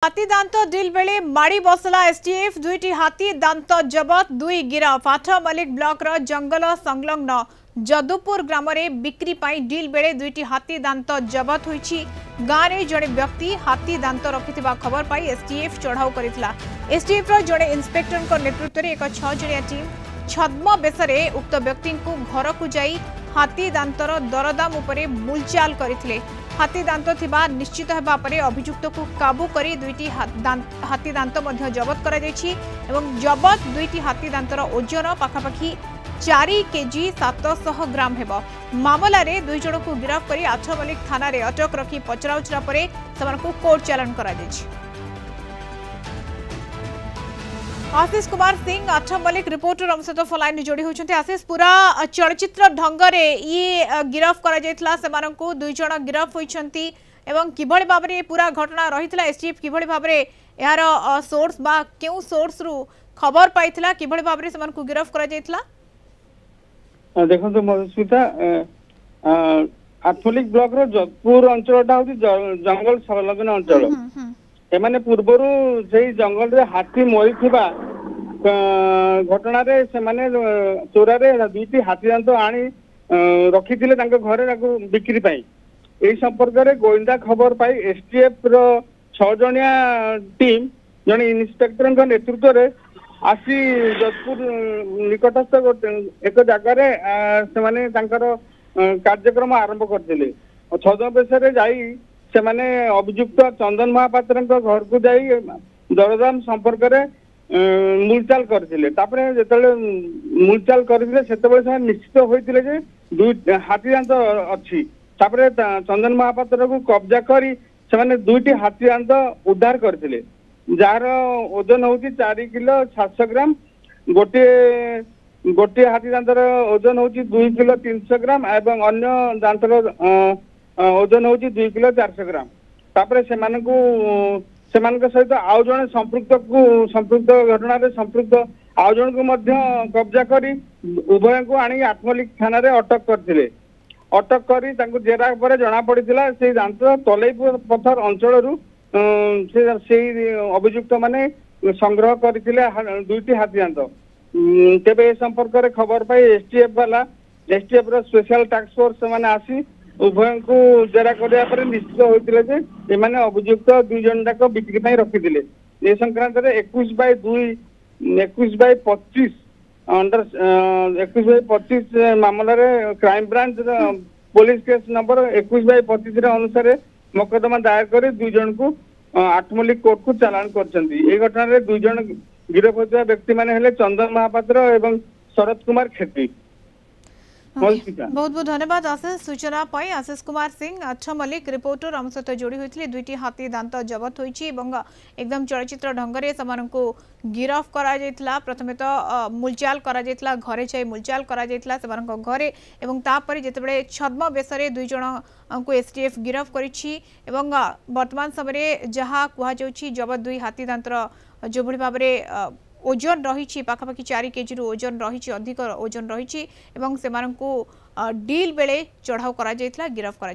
हाथी दांत डिल बेले माड़ी बसला एसटीएफ दुईटी हाथी दांत जबत दुई गिरफ आठमल्लिक ब्लॉक रो जंगल संलग्न जदुपुर ग्राम में बिक्री पाई डिल बेले दुईटी हाथी दांत जबत होईछि। गाँव में जड़े व्यक्ति हाथी दांत रखिथिबा खबर पाई एसटीएफ चढ़ाऊ करथिला। एसटीएफ रो जड़े इंस्पेक्टर नेतृत्व में एक 6 जणिया टीम छद्म बेसरे उक्त व्यक्ति को घर को जाई हाथी दांतर दरदाम उपरे मूलचाल करथिले। हाथी दांत थिबा निश्चित हेबा परे अभियुक्त को काबू करी दुईटी हाथी दांत मध्य जबत करा जायछि एवं जबत दुईटी हाथी दांतर ओजन पाखापाखि 4 केजी 700 ग्राम हेबो। मामला रे दुई जण को गिरफ्त करी आठमल्लिक थाना रे अटक रखी पचराउचरा परे समान को कोर्ट चालान करा जायछि। आशीष कुमार सिंह आठमल्लिक रिपोर्टर हम सहित फोन जोड़ी होती। आशीष पूरा चलचित्र ढंग से ये गिरफ कर दुई जन गिरफ होती एवं किभली भाव में पूरा घटना रही एसटीएफ किभली भाव में यार सोर्स बा क्यों सोर्स रु खबर पाई किभली भाव में से गिरफ कर देखो मधुस्मिता आठमल्लिक ब्लॉक रो जोधपुर अंचलटा हूँ जंगल संलग्न अंचल एमाने पूर्वर से जंगल रे हाथी मरी घटना रे से माने चोरा रे दुईटी हाथी दांत आनी रखी घरे बिक्री पाई यही संपर्क में गोइंदा खबर पाई एसटीएफ रो 6 जणिया टीम जने इंस्पेक्टर नेतृत्व में आसी जोधपुर निकटस्थ एक जगार से माने कार्यक्रम आरंभ करते छद्म बेस जाई से माने अभियुक्त चंदन महापात्र घर को जाई दरदाम संपर्क में मूलचाल करथिले। तापरे जेतले मूलचाल करथिले सेतबे से निश्चित होइतिले जे दुई हाथी दांत अछि। तापरे चंदन महापात्र को कब्जा करी से माने दुईटी हाथी दांत उद्धार करथिले जार ओजन होची 4 किलो 700 ग्राम गोटे गोटे हाथी दांतर ओजन होची 2 किलो 300 ग्राम एवं अन्य दांतर ओजन होची 2 किलो 400 ग्राम। तापरे सेमानक सहित आउ जने संपृक्त घटना रे संपृक्त आउ जन को मध्य कब्जा करी उभय को आनी आठमल्लिक थाना रे अटक करथिले। अटक करी तांको जेरा परे जना पड़िथिला से दांत तलेपुर पथर अंचल रु से अभियुक्त माने संग्रह करथिले दुईटी हाथी दांत। तेबे ए संपर्क रे खबर पाई एसटीएफ रो स्पेशल टास्क फोर्स माने आसी उभय को जेरा करिया पर निश्चित होइतिले जे एमाने अभियुक्त दुई जन जाक बिक्री पई रखिथिले। ए संक्रांत रे 21/25 अंडर 21/25 मामला रे crime branch police case number 21/25 रे अनुसार मोकदमा दायर कर दुई जन को आठमल्लिक कोर्ट को चालान करछंती। ए घटना रे दुई जन गिरफ होता व्यक्ति माने हेले चंदन महापात्र एवं शरद कुमार खेती। बहुत बहुत धन्यवाद आशीष सूचना पाई। आशीष कुमार सिंह आठमल्लिक रिपोर्टर हम सहित जोड़ी होती। दुईटी हाथी दांत जबत होईछि एकदम चलचित्र ढंग से को गिरफ करा प्रथमे तो मूलचाल करा घरे जाई मूलचाल करा घरे एवं तापर जेतेबेले छद्म बेसरे दुई जन को एसटीएफ गिरफ करिछि एवं वर्तमान समय जहाँ कुहा जाउछि जबत दुई हाथी दांतर जो भली भाव में ओजन रही पाखापाखि 4 केजी ओजन रही अधिक ओजन रही डील बेले चढ़ाऊ करा गिरफ करा।